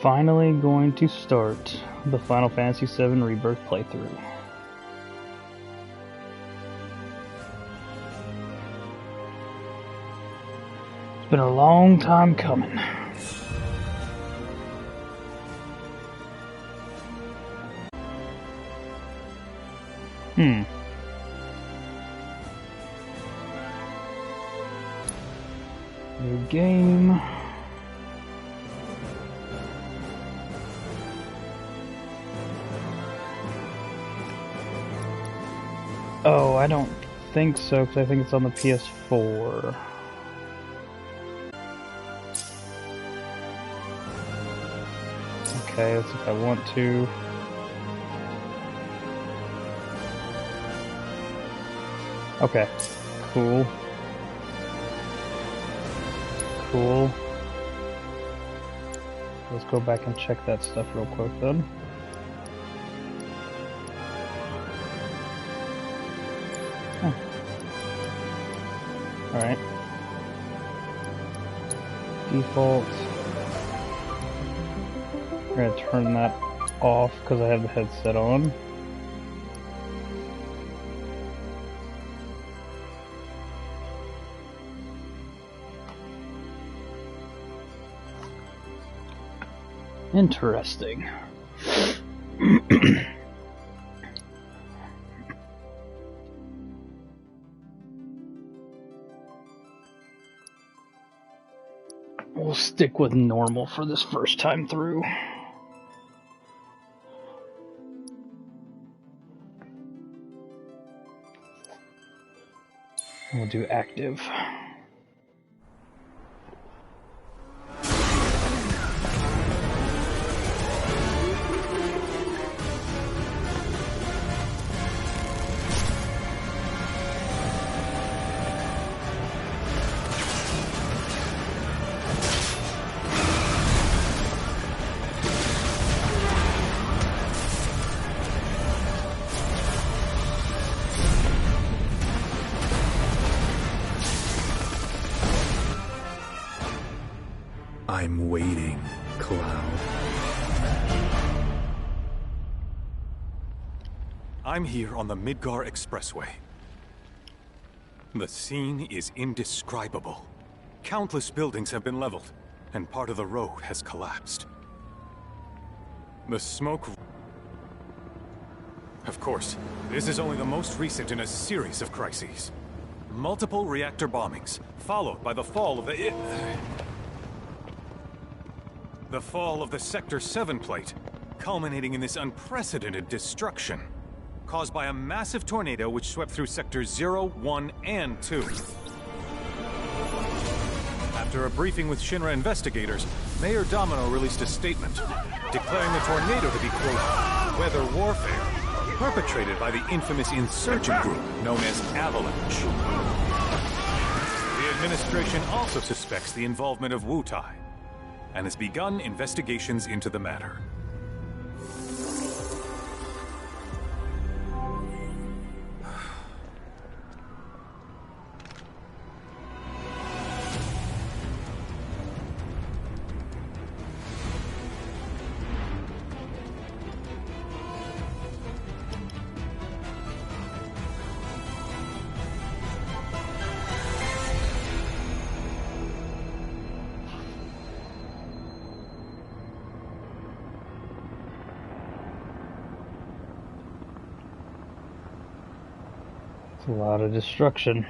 finally going to start the Final Fantasy VII Rebirth playthrough. It's been a long time coming. New game. Oh, I don't think so, because I think it's on the PS4. Okay, that's if I want to. Okay, cool. Cool. Let's go back and check that stuff real quick then. Alright. Default. I'm gonna turn that off because I have the headset on. Interesting. We'll stick with normal for this first time through. We'll do active. I'm waiting, Cloud. I'm here on the Midgar Expressway. The scene is indescribable. Countless buildings have been leveled, and part of the road has collapsed. The smoke... Of course, this is only the most recent in a series of crises. Multiple reactor bombings, followed by the fall of the... The fall of the Sector 7 plate, culminating in this unprecedented destruction, caused by a massive tornado which swept through Sectors 0, 1, and 2. After a briefing with Shinra investigators, Mayor Domino released a statement, declaring the tornado to be, quote, weather warfare, perpetrated by the infamous insurgent group known as Avalanche. The administration also suspects the involvement of Wutai, and has begun investigations into the matter. A lot of destruction.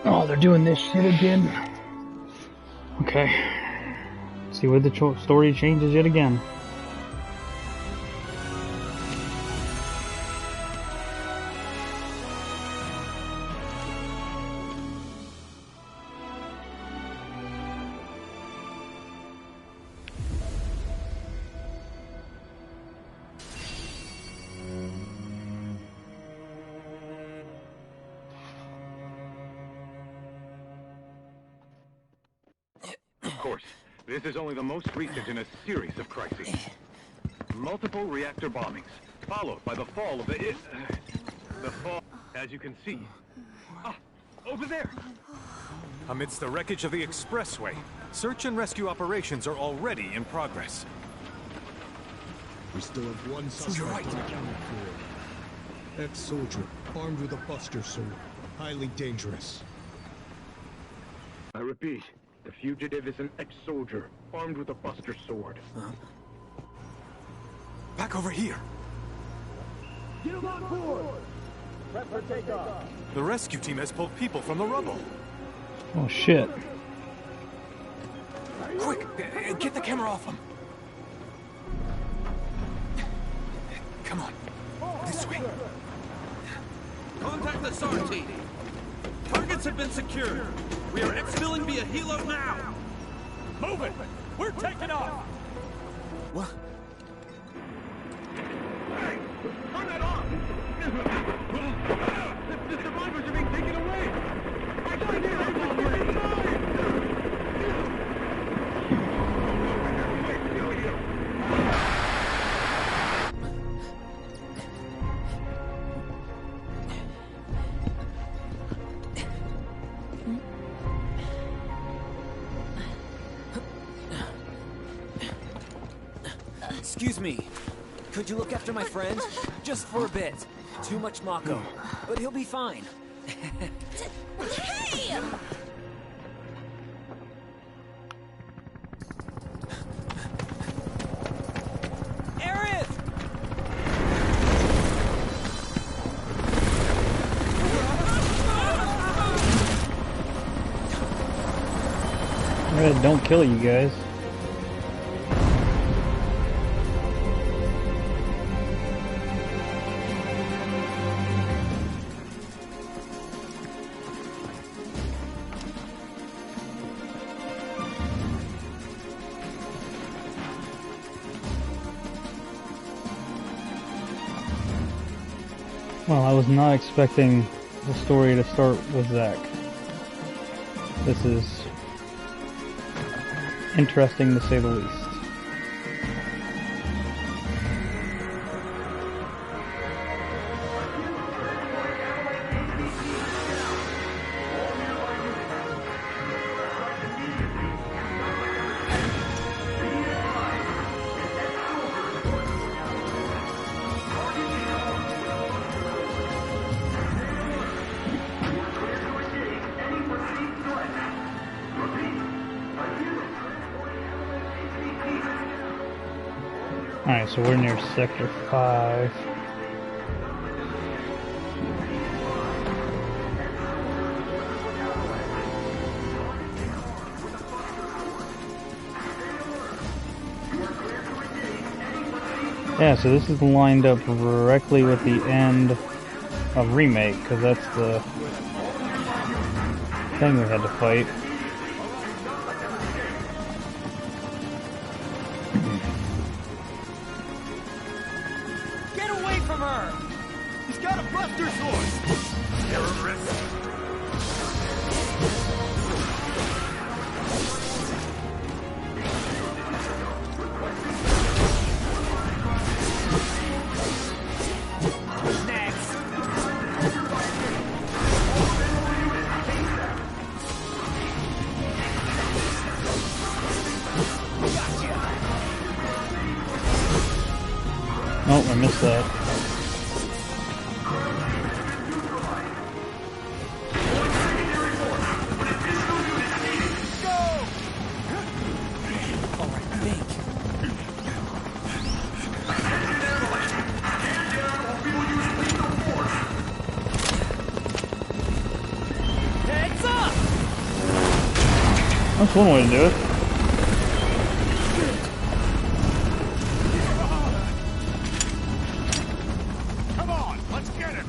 Oh, they're doing this shit again. Okay. See where the story changes yet again. This is only the most recent in a series of crises. Multiple reactor bombings, followed by the fall of the fall, as you can see. Ah, over there! Amidst the wreckage of the expressway, search and rescue operations are already in progress. We still have one suspect unaccounted for. Ex-soldier, armed with a buster sword. Highly dangerous. I repeat, the fugitive is an ex-soldier, armed with a buster sword. Back over here! Get him on board! Prep for takeoff! The rescue team has pulled people from the rubble. Oh shit. Quick, get the camera off him. Come on, this way. Contact the SAR team. Targets have been secured. We are exfilling via helo now. Move it! We're taking off! What? Hey! Turn that off! The survivors are being taken away! I got it! Excuse me. Could you look after my friend? Just for a bit. Too much Mako. But he'll be fine. Hey! Aerith! Red, don't kill you guys. Well, I was not expecting the story to start with Zack. This is interesting to say the least. Alright, so we're near Sector 5. Yeah, so this is lined up directly with the end of Remake, because that's the thing we had to fight. Get away from her! He's got a buster sword! Terrorist! Oh, I missed that. That's one way to do it. Come on, let's get him!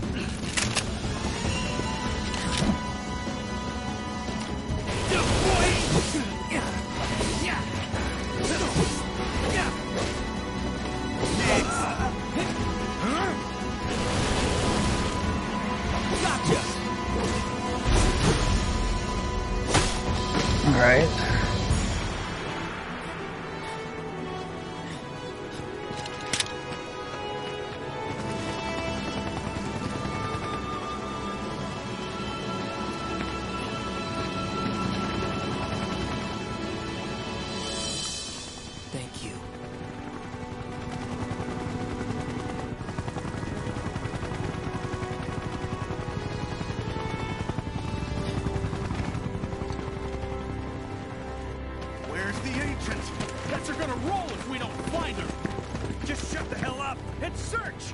Alright. up and search!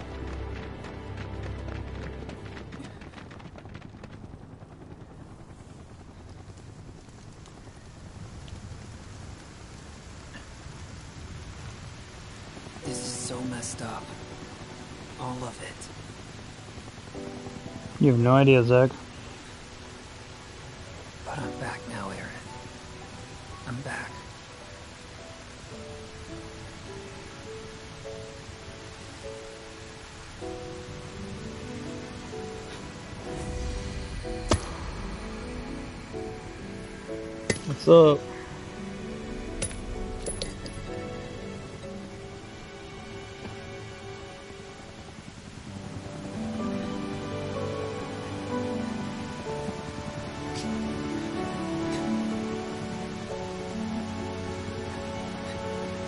This is so messed up. All of it. You have no idea, Zach. But I'm back now, Aaron. I'm back. What's up?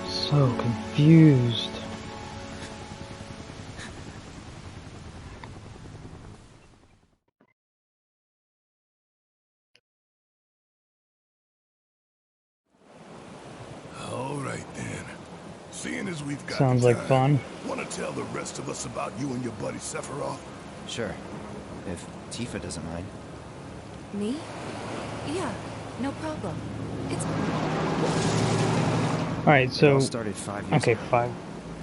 So confused. All right then. Seeing as we've got Sounds like fun. Want to tell the rest of us about you and your buddy Sephiroth? Sure. If Tifa doesn't mind. Me? Yeah, no problem. It's... Alright, It so... all started 5 years Okay, ago. 5.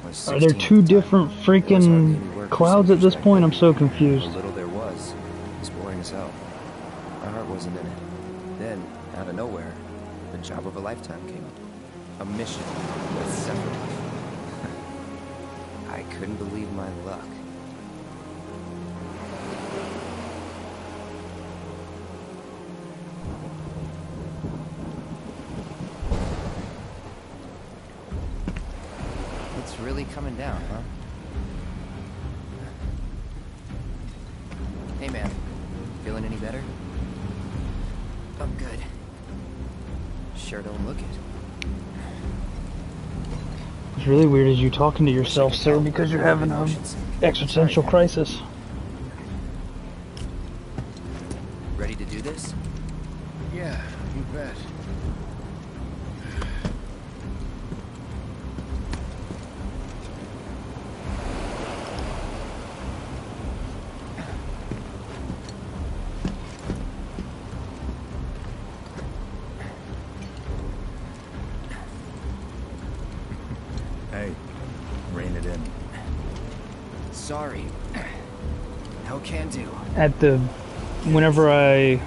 I was Are there 16 two at the time. different There was hardly any freaking work or clouds at this sunshine. point? I'm so The confused. little there was boring as hell. My heart wasn't in it. Then, out of nowhere, the job of a lifetime came up. A mission with Sephiroth. I couldn't believe my luck. It's really coming down, huh? Hey man, feeling any better? I'm good. Sure don't look it. What's really weird is you talking to yourself, sir, because you're having an existential crisis. Ready to do this? Yeah, you bet. Hey, rein it in. Sorry. No can do. Whenever I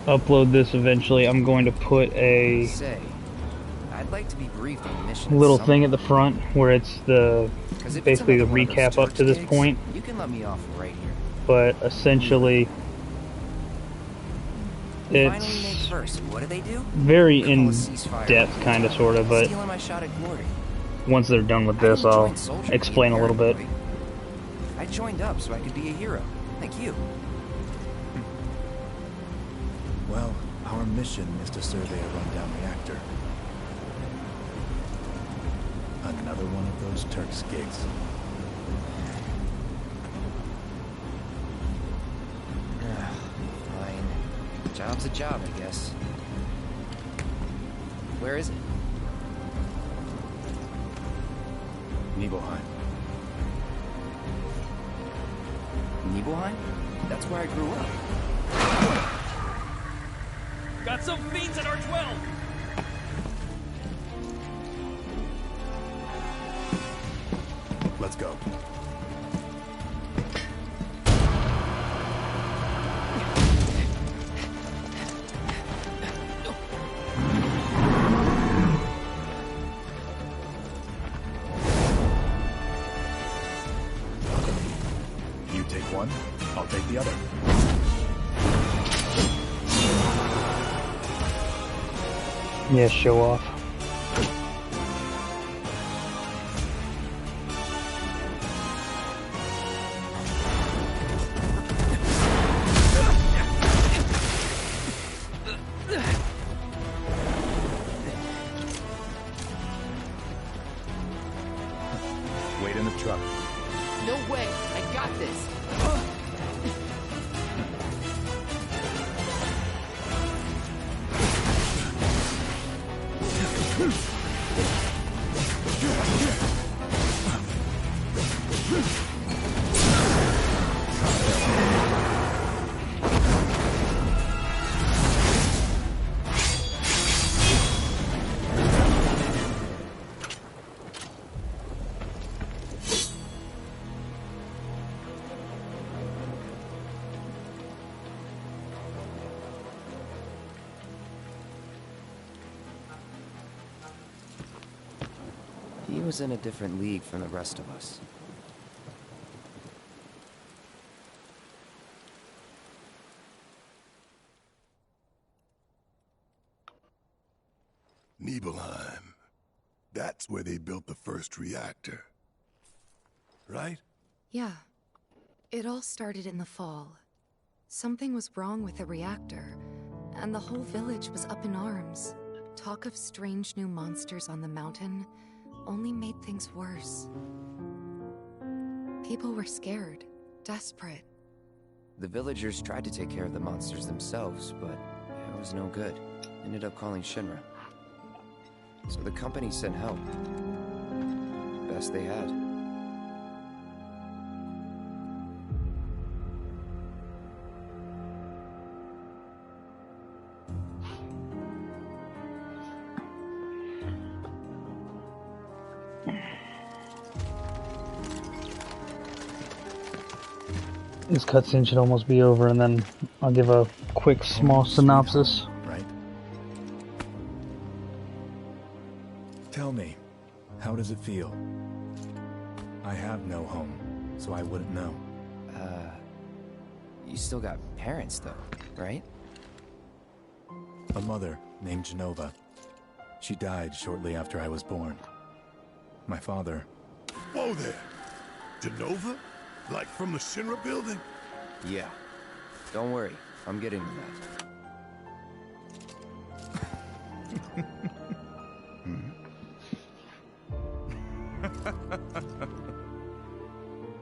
upload this eventually, I'm going to put a Say, I'd like to be briefed on the mission. little thing at the front where it's the 'Cause if it's basically the another one of those recap up Turks to this gigs, point, You can let me off right here. but essentially Finally made it's first. What do they do? very Call a in ceasefire. depth, kind of, sort of, but Stealing my shot at glory. once they're done with this, I didn't I'll join soldier explain a being little bit. paranoid. I joined up so I could be a hero, like you. Well, our mission is to survey a rundown reactor. Another one of those Turks gigs. Fine. Job's a job, I guess. Where is it? Nibelheim. Nibelheim? That's where I grew up. Got some fiends at R12! Let's go. You take one, I'll take the other. Yeah, show off. Wait in the truck. No way! I got this! was in a different league from the rest of us. Nibelheim. That's where they built the first reactor. Right? Yeah. It all started in the fall. Something was wrong with the reactor, and the whole village was up in arms. Talk of strange new monsters on the mountain only made things worse. People were scared, desperate. The villagers tried to take care of the monsters themselves, but it was no good. Ended up calling Shinra. So the company sent help. Best they had. This cutscene should almost be over, and then I'll give a quick, small synopsis. Right? Tell me, how does it feel? I have no home, so I wouldn't know. You still got parents, though, right? A mother named Genova. She died shortly after I was born. My father... Whoa there! Genova? Like from the Shinra building? Yeah. Don't worry, I'm getting to that.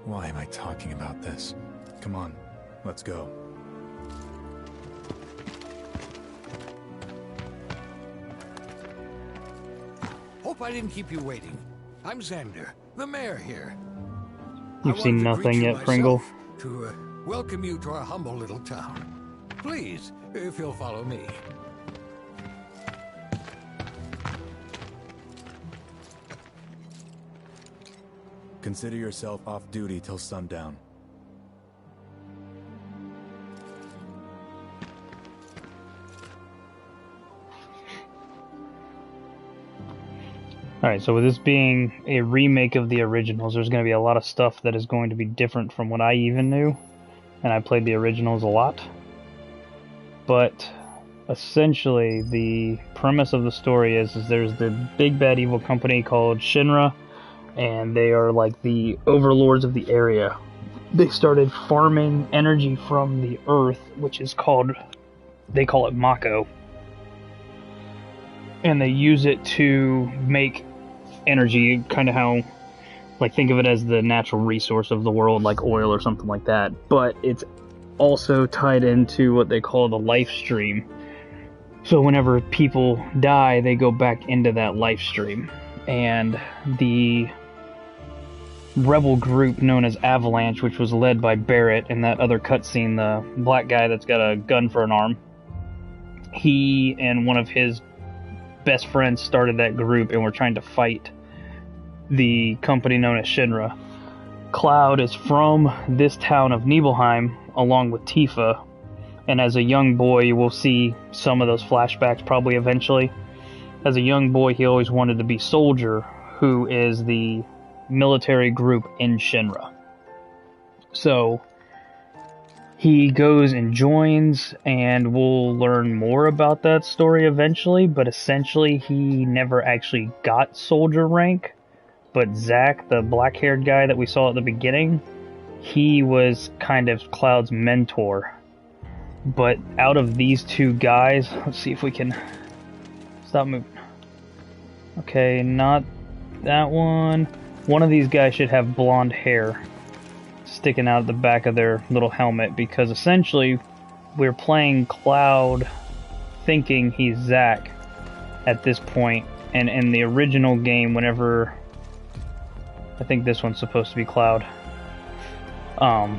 Why am I talking about this? Come on, let's go. Hope I didn't keep you waiting. I'm Xander, the mayor here. You've seen nothing yet, Pringle? To welcome you to our humble little town. Please, if you'll follow me. Consider yourself off duty till sundown. Alright, so with this being a remake of the originals, there's going to be a lot of stuff that is going to be different from what I even knew. And I played the originals a lot. But essentially, the premise of the story is there's the big bad evil company called Shinra, and they are like the overlords of the area. They started farming energy from the earth, which is called, they call it Mako. And they use it to make energy, kind of how, like, think of it as the natural resource of the world, like oil or something like that. But it's also tied into what they call the life stream. So whenever people die, they go back into that life stream. And the rebel group known as Avalanche, which was led by Barrett in that other cutscene, the black guy that's got a gun for an arm, he and one of his best friends started that group and were trying to fight the company known as Shinra. Cloud is from this town of Nibelheim along with Tifa, and as a young boy you will see some of those flashbacks probably eventually. As a young boy he always wanted to be Soldier, who is the military group in Shinra. So he goes and joins, and we'll learn more about that story eventually, but essentially he never actually got soldier rank. But Zack, the black-haired guy that we saw at the beginning, he was kind of Cloud's mentor. But out of these two guys, let's see if we can stop moving. Okay, not that one. One of these guys should have blonde hair sticking out at the back of their little helmet, because essentially we're playing Cloud thinking he's Zack at this point, and in the original game, whenever I think this one's supposed to be Cloud, but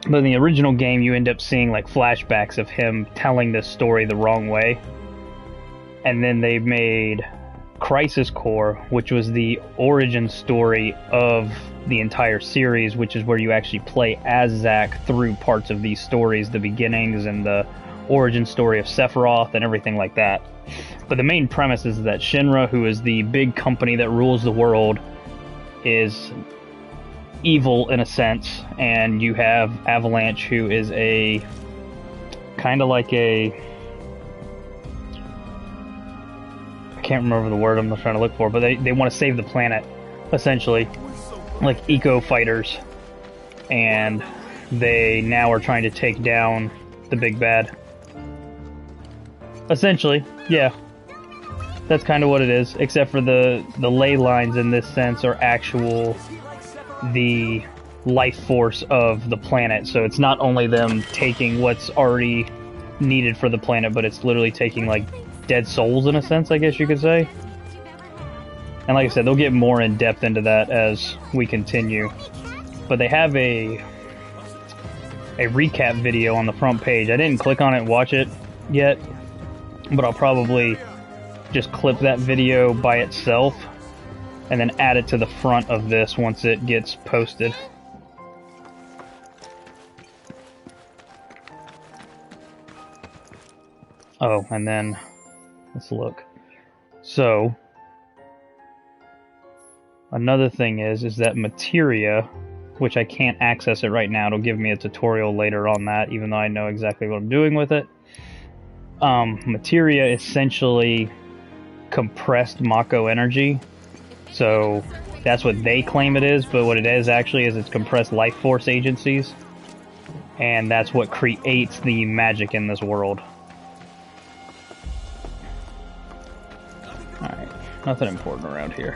in the original game you end up seeing like flashbacks of him telling this story the wrong way, and then they made Crisis Core, which was the origin story of the entire series, which is where you actually play as Zack through parts of these stories, the beginnings and the origin story of Sephiroth and everything like that. But the main premise is that Shinra, who is the big company that rules the world, is evil in a sense, and you have Avalanche, who is a kind of like a, I can't remember the word I'm trying to look for, but they want to save the planet, essentially, like eco fighters, and they now are trying to take down the big bad. Essentially, yeah. That's kind of what it is, except for the ley lines in this sense are actual, the life force of the planet. So it's not only them taking what's already needed for the planet, but it's literally taking, like, dead souls in a sense, I guess you could say. And like I said, they'll get more in depth into that as we continue. But they have a recap video on the front page. I didn't click on it and watch it yet, but I'll probably just clip that video by itself and then add it to the front of this once it gets posted. Oh, and then let's look. So another thing is that materia, which I can't access it right now. It'll give me a tutorial later on that, even though I know exactly what I'm doing with it. Materia essentially compressed Mako energy, so that's what they claim it is, but what it is actually is it's compressed life force agencies, and that's what creates the magic in this world. Alright, nothing important around here.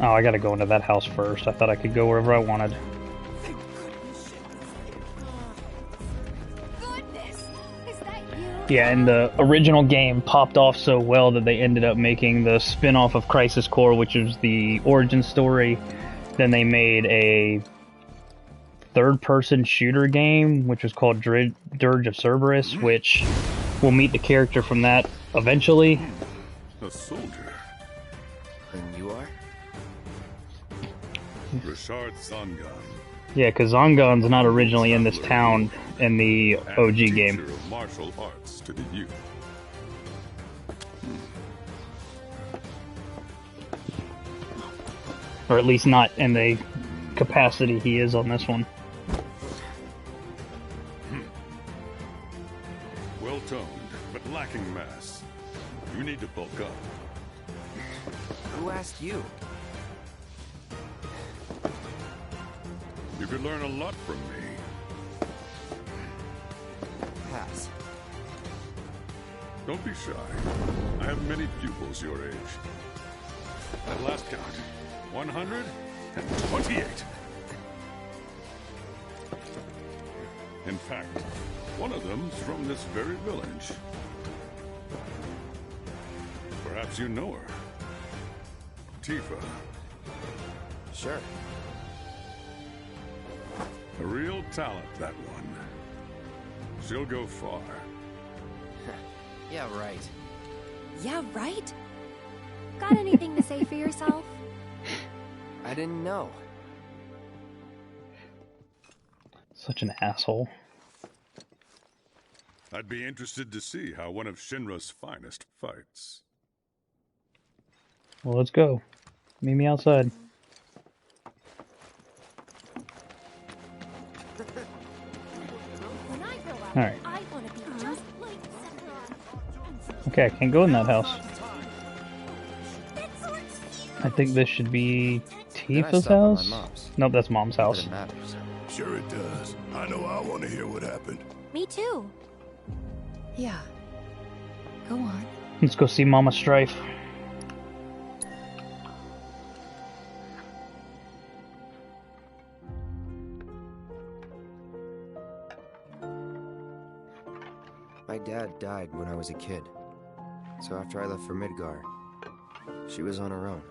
Oh, I gotta go into that house first. I thought I could go wherever I wanted. Yeah, and the original game popped off so well that they ended up making the spin-off of Crisis Core, which is the origin story. Then they made a third-person shooter game, which was called Dirge of Cerberus, which we'll meet the character from that eventually. A soldier. And you are? Richard Zangan. Yeah, because Zangan's not originally in this town in the OG game. Teacher of martial arts to the youth. Or at least not in the capacity he is on this one. Well toned, but lacking mass. You need to bulk up. Who asked you? You could learn a lot from me. Pass. Don't be shy. I have many pupils your age. At last count, 128. In fact, one of them's from this very village. Perhaps you know her. Tifa. Sure. A real talent, that one. She'll go far. Yeah, right. Yeah, right? Got anything to say for yourself? I didn't know. Such an asshole. I'd be interested to see how one of Shinra's finest fights. Well, let's go. Meet me outside. When I grow up, Alright. I want to be just like Sephiroth. Okay, I can't go in that house. I think this should be Tifa's stop at my house? mom's? Nope, that's Mom's house. It matters. Sure it does. I know I want to hear what happened. Me too. Yeah. Go on. Let's go see Mama Strife. My dad died when I was a kid. So after I left for Midgar, she was on her own.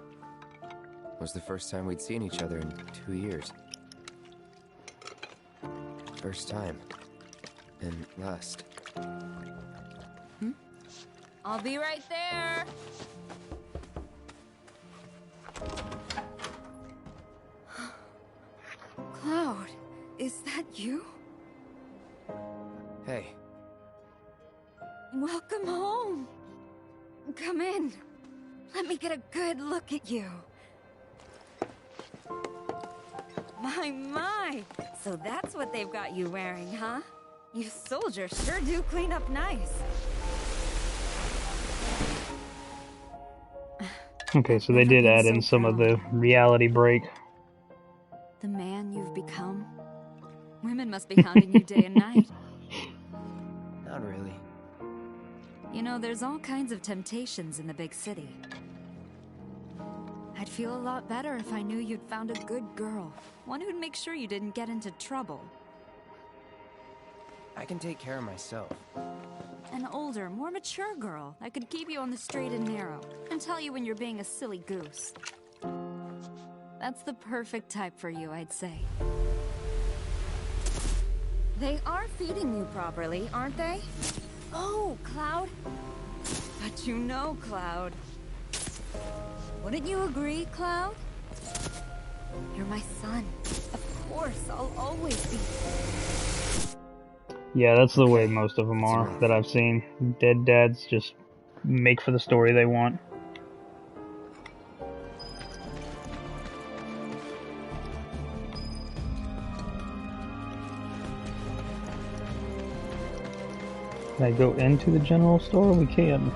It was the first time we'd seen each other in 2 years. First time. And last. I'll be right there. you? Hey. Welcome home. Come in. Let me get a good look at you. My. So that's what they've got you wearing, huh? You soldiers sure do clean up nice. Okay, so they did add in some of the reality break. The man you've become? Women must be hounding you day and night. Not really. You know, there's all kinds of temptations in the big city. I'd feel a lot better if I knew you'd found a good girl. One who'd make sure you didn't get into trouble. I can take care of myself. An older, more mature girl that could keep you on the straight and narrow and tell you when you're being a silly goose. That's the perfect type for you, I'd say. They are feeding you properly, aren't they? Oh, Cloud. But you know, Cloud. Wouldn't you agree, Cloud? You're my son. Of course, I'll always be. Yeah, that's the way most of them are that I've seen. Dead dads just make for the story they want. Can I go into the general store? We can.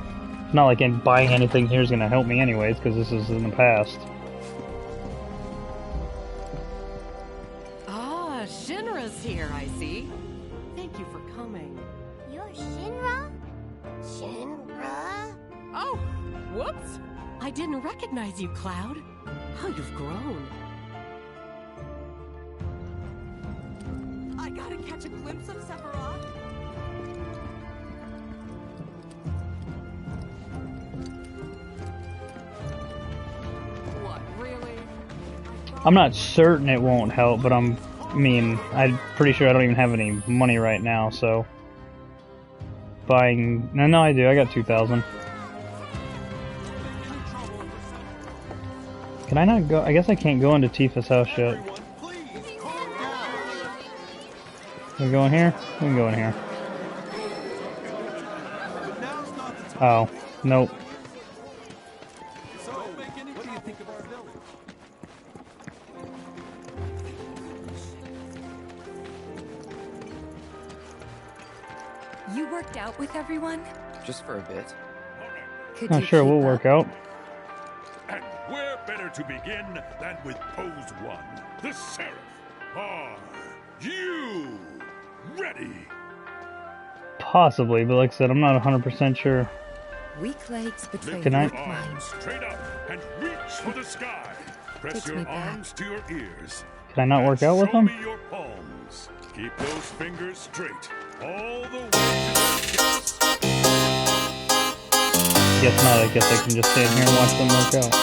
It's not like buying anything here is going to help me anyways, because this is in the past. Ah, Shinra's here, I see. Thank you for coming. You're Shinra? Shinra? Oh, whoops! I didn't recognize you, Cloud. How you've grown. I gotta catch a glimpse of Sephiroth. What, really? I'm not certain it won't help, but I'm pretty sure I don't even have any money right now, so... Buying... No, I do. I got 2,000. Can I not go? I guess I can't go into Tifa's house yet. Can we go in here? We can go in here. Oh, nope. So, what do you think of our village? You worked out with everyone? Just for a bit. Could Oh, you sure, keep we'll up? work out. And where better to begin than with pose one, the Seraph. Are you ready? Possibly, but like I said, I'm not 100% sure. Weak legs betray Can I- weak Arms minds. straight up and reach for the sky. Press Takes me your back. arms to your ears. Can I not work out with Show him? me your palms. Keep those fingers straight all the way to the tips. Guess not. I guess I can just stand here and watch them work out.